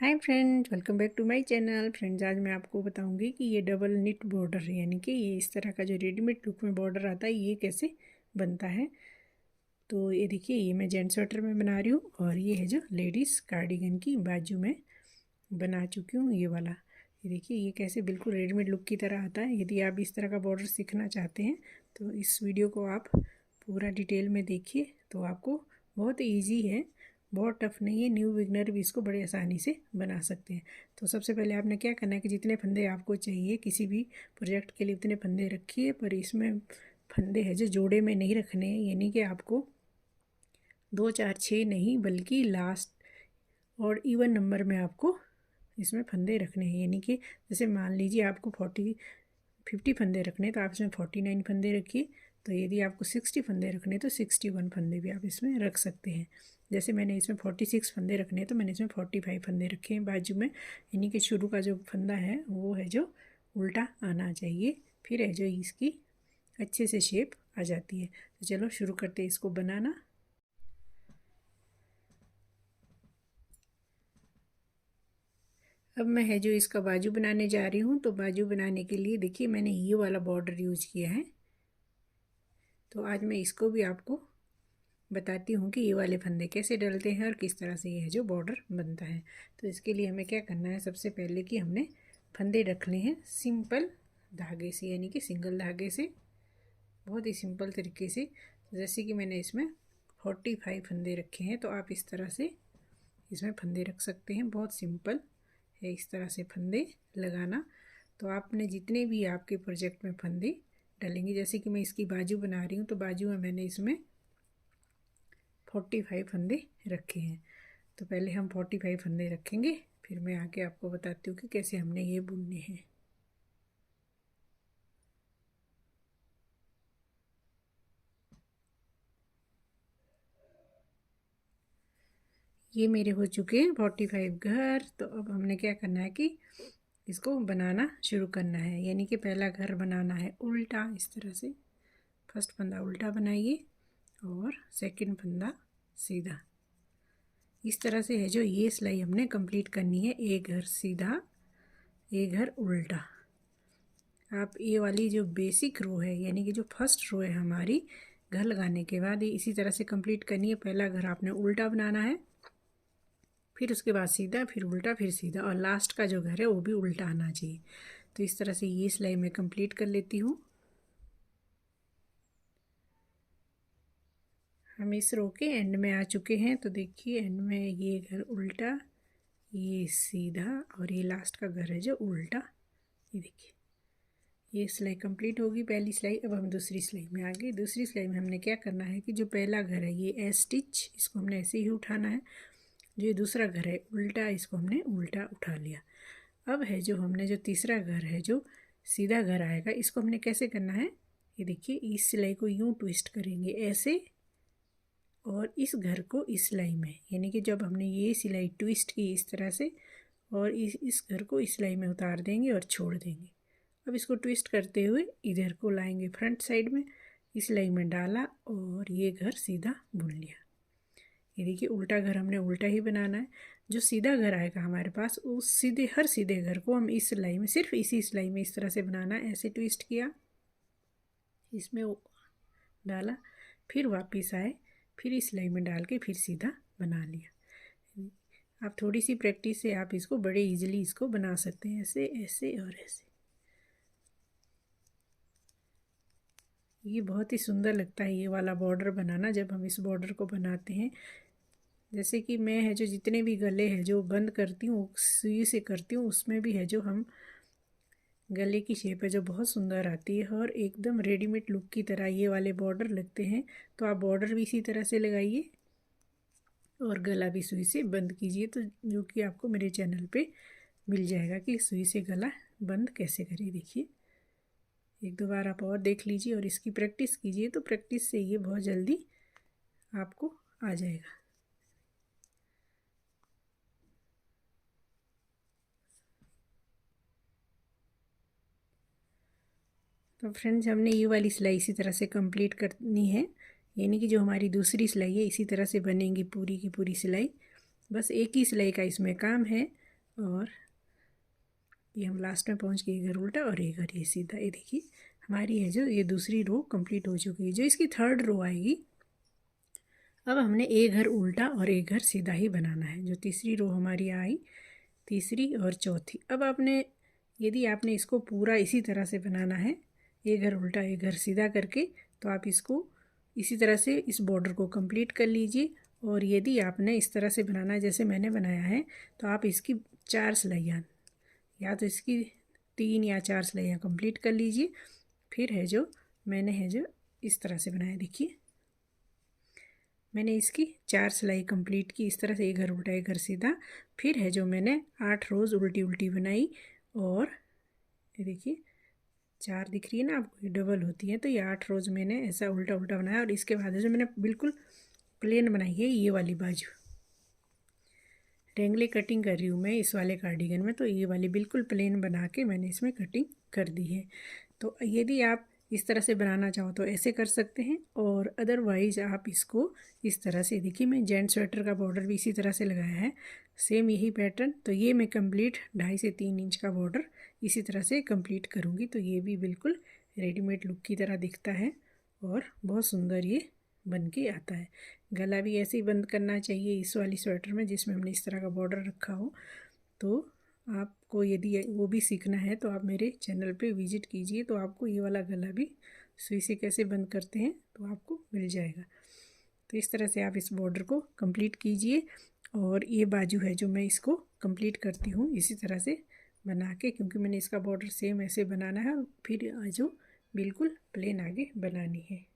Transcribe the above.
Hi friends, welcome back to my channel. Friends, आज मैं आपको बताऊंगी कि ये डबल निट बॉर्डर यानी कि ये इस तरह का जो रेडीमेड लुक में बॉर्डर आता है ये कैसे बनता है। तो ये देखिए, ये मैं जेंट्स स्वेटर में बना रही हूँ और ये है जो लेडीज़ कार्डिगन की बाजू में बना चुकी हूँ ये वाला। ये देखिए, ये कैसे बिल्कुल रेडीमेड लुक की तरह आता है। यदि आप इस तरह का बॉर्डर सीखना चाहते हैं तो इस वीडियो को आप पूरा डिटेल में देखिए, तो आपको बहुत ईजी है, बहुत टफ नहीं है। न्यू बिगनर भी इसको बड़े आसानी से बना सकते हैं। तो सबसे पहले आपने क्या करना है कि जितने फंदे आपको चाहिए किसी भी प्रोजेक्ट के लिए उतने फंदे रखिए, पर इसमें फंदे है जो जोड़े में नहीं रखने हैं, यानी कि आपको 2 4 6 नहीं बल्कि लास्ट और इवन नंबर में आपको इसमें फंदे रखने हैं। यानी कि जैसे मान लीजिए आपको 50 फंदे रखने हैं तो आप इसमें 49 फंदे रखिए। तो यदि आपको 60 फंदे रखने हैं तो 61 फंदे भी आप इसमें रख सकते हैं। जैसे मैंने इसमें 46 फंदे रखने हैं तो मैंने इसमें 45 फंदे रखे हैं बाजू में। यानी कि शुरू का जो फंदा है वो है जो उल्टा आना चाहिए, फिर है जो इसकी अच्छे से शेप आ जाती है। तो चलो शुरू करते हैं इसको बनाना। अब मैं है जो इसका बाजू बनाने जा रही हूँ। तो बाजू बनाने के लिए देखिए मैंने ये वाला बॉर्डर यूज किया है। तो आज मैं इसको भी आपको बताती हूँ कि ये वाले फंदे कैसे डलते हैं और किस तरह से ये जो बॉर्डर बनता है। तो इसके लिए हमें क्या करना है, सबसे पहले कि हमने फंदे रखने हैं सिंपल धागे से, यानी कि सिंगल धागे से, बहुत ही सिंपल तरीके से। जैसे कि मैंने इसमें 45 फंदे रखे हैं, तो आप इस तरह से इसमें फंदे रख सकते हैं। बहुत सिंपल है इस तरह से फंदे लगाना। तो आपने जितने भी आपके प्रोजेक्ट में फंदे डलेंगे, जैसे कि मैं इसकी बाजू बना रही हूँ तो बाजू में मैंने इसमें 45 फंदे रखे हैं। तो पहले हम 45 फंदे रखेंगे, फिर मैं आके आपको बताती हूँ कि कैसे हमने ये बुनने हैं। ये मेरे हो चुके हैं 45 घर। तो अब हमने क्या करना है कि इसको बनाना शुरू करना है। यानी कि पहला घर बनाना है उल्टा, इस तरह से फर्स्ट फंदा उल्टा बनाइए और सेकंड फंदा सीधा। इस तरह से है जो ये सिलाई हमने कंप्लीट करनी है। एक घर सीधा, एक घर उल्टा। आप ये वाली जो बेसिक रो है, यानी कि जो फर्स्ट रो है हमारी, घर लगाने के बाद ये इसी तरह से कंप्लीट करनी है। पहला घर आपने उल्टा बनाना है, फिर उसके बाद सीधा, फिर उल्टा, फिर सीधा, और लास्ट का जो घर है वो भी उल्टा आना चाहिए। तो इस तरह से ये सिलाई मैं कंप्लीट कर लेती हूँ। हम इस रो के एंड में आ चुके हैं। तो देखिए एंड में ये घर उल्टा, ये सीधा, और ये लास्ट का घर है जो उल्टा। ये देखिए ये सिलाई कंप्लीट होगी, पहली सिलाई। अब हम दूसरी सिलाई में आ गए। दूसरी सिलाई में हमने क्या करना है कि जो पहला घर है ये ए स्टिच, इसको हमने ऐसे ही उठाना है। जो ये दूसरा घर है उल्टा, इसको हमने उल्टा उठा लिया। अब है जो हमने जो तीसरा घर है जो सीधा घर आएगा, इसको हमने कैसे करना है, ये देखिए इस सिलाई को यूं ट्विस्ट करेंगे ऐसे, और इस घर को इस सिलाई में, यानी कि जब हमने ये सिलाई ट्विस्ट की इस तरह से, और इस घर को इस सिलाई में उतार देंगे और छोड़ देंगे। अब इसको ट्विस्ट करते हुए इधर को लाएंगे फ्रंट साइड में, इस सिलाई में डाला और ये घर सीधा बुन लिया। ये देखिए उल्टा घर हमने उल्टा ही बनाना है। जो सीधा घर आएगा हमारे पास, उस सीधे हर सीधे घर को हम इस सिलाई में, सिर्फ इसी सिलाई में इस तरह से बनाना है। ऐसे ट्विस्ट किया, इसमें डाला, फिर वापस आए, फिर इस सिलाई में डाल के फिर सीधा बना लिया। आप थोड़ी सी प्रैक्टिस से आप इसको बड़े इजीली इसको बना सकते हैं, ऐसे ऐसे और ऐसे। ये बहुत ही सुंदर लगता है ये वाला बॉर्डर बनाना, जब हम इस बॉर्डर को बनाते हैं। जैसे कि मैं है जो जितने भी गले हैं जो बंद करती हूँ सुई से करती हूँ, उसमें भी है जो हम गले की शेप है जो बहुत सुंदर आती है और एकदम रेडीमेड लुक की तरह ये वाले बॉर्डर लगते हैं। तो आप बॉर्डर भी इसी तरह से लगाइए और गला भी सुई से बंद कीजिए, तो जो कि आपको मेरे चैनल पे मिल जाएगा कि सुई से गला बंद कैसे करें। देखिए एक दो बार आप और देख लीजिए और इसकी प्रैक्टिस कीजिए, तो प्रैक्टिस से ये बहुत जल्दी आपको आ जाएगा। तो फ्रेंड्स, हमने ये वाली सिलाई इसी तरह से कंप्लीट करनी है, यानी कि जो हमारी दूसरी सिलाई है इसी तरह से बनेगी पूरी की पूरी सिलाई। बस एक ही सिलाई का इसमें काम है, और ये हम लास्ट में पहुंच गए, एक घर उल्टा और एक घर ये सीधा। ये देखिए हमारी है जो ये दूसरी रो कंप्लीट हो चुकी है। जो इसकी थर्ड रो आएगी, अब हमने एक घर उल्टा और एक घर सीधा ही बनाना है। जो तीसरी रो हमारी आई, तीसरी और चौथी। अब आपने यदि आपने इसको पूरा इसी तरह से बनाना है, एक घर उल्टा एक घर सीधा करके, तो आप इसको इसी तरह से इस बॉर्डर को कंप्लीट कर लीजिए। और यदि आपने इस तरह से बनाना है जैसे मैंने बनाया है, तो आप इसकी 4 सिलाइयाँ, या तो इसकी 3 या 4 सिलाइयाँ कंप्लीट कर लीजिए। फिर है जो मैंने है जो इस तरह से बनाया, देखिए मैंने इसकी 4 सिलाई कंप्लीट की इस तरह से, एक घर उल्टा एक घर सीधा। फिर है जो मैंने 8 रोज़ उल्टी उल्टी बनाई, और ये देखिए 4 दिख रही है ना आपको, ये डबल होती है, तो ये 8 रोज़ मैंने ऐसा उल्टा उल्टा बनाया। और इसके बाद जो मैंने बिल्कुल प्लेन बनाई है ये वाली बाजू, रेंगले कटिंग कर रही हूँ मैं इस वाले कार्डिगन में, तो ये वाली बिल्कुल प्लेन बना के मैंने इसमें कटिंग कर दी है। तो यदि आप इस तरह से बनाना चाहो तो ऐसे कर सकते हैं, और अदरवाइज़ आप इसको इस तरह से, देखिए मैं जेंट स्वेटर का बॉर्डर भी इसी तरह से लगाया है, सेम यही पैटर्न। तो ये मैं कंप्लीट 2.5 से 3 इंच का बॉर्डर इसी तरह से कंप्लीट करूँगी। तो ये भी बिल्कुल रेडीमेड लुक की तरह दिखता है और बहुत सुंदर ये बन के आता है। गला भी ऐसे ही बंद करना चाहिए इस वाली स्वेटर में जिसमें हमने इस तरह का बॉर्डर रखा हो। तो आपको यदि वो भी सीखना है तो आप मेरे चैनल पे विज़िट कीजिए, तो आपको ये वाला गला भी सुई से कैसे बंद करते हैं तो आपको मिल जाएगा। तो इस तरह से आप इस बॉर्डर को कंप्लीट कीजिए। और ये बाजू है जो मैं इसको कंप्लीट करती हूँ इसी तरह से बना के, क्योंकि मैंने इसका बॉर्डर सेम ऐसे बनाना है और फिर जो बिल्कुल प्लेन आगे बनानी है।